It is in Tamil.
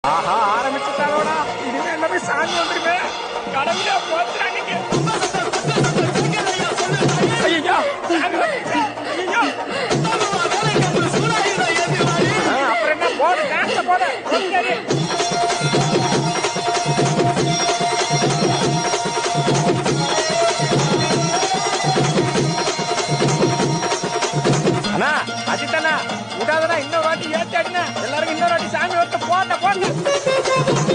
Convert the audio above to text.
ஆஹா ஆரம்பிச்சுட்டாரோடா. இனிமே எல்லாமே சாமி வந்துருமே. கடவுளே போச்சுடா இன்னைக்கு. ஐயோ ஐயோ. அப்புறம் என்ன போடு டான்ஸ் போடு. சரி அண்ணா அஜித்தண்ணா விடாதண்ணா, இன்னொரு வாட்டி ஏத்தி அடிங்க. எல்லாருக்கும் இன்னொரு வாட்டி சாமி வந்து போட்ட போட்ட.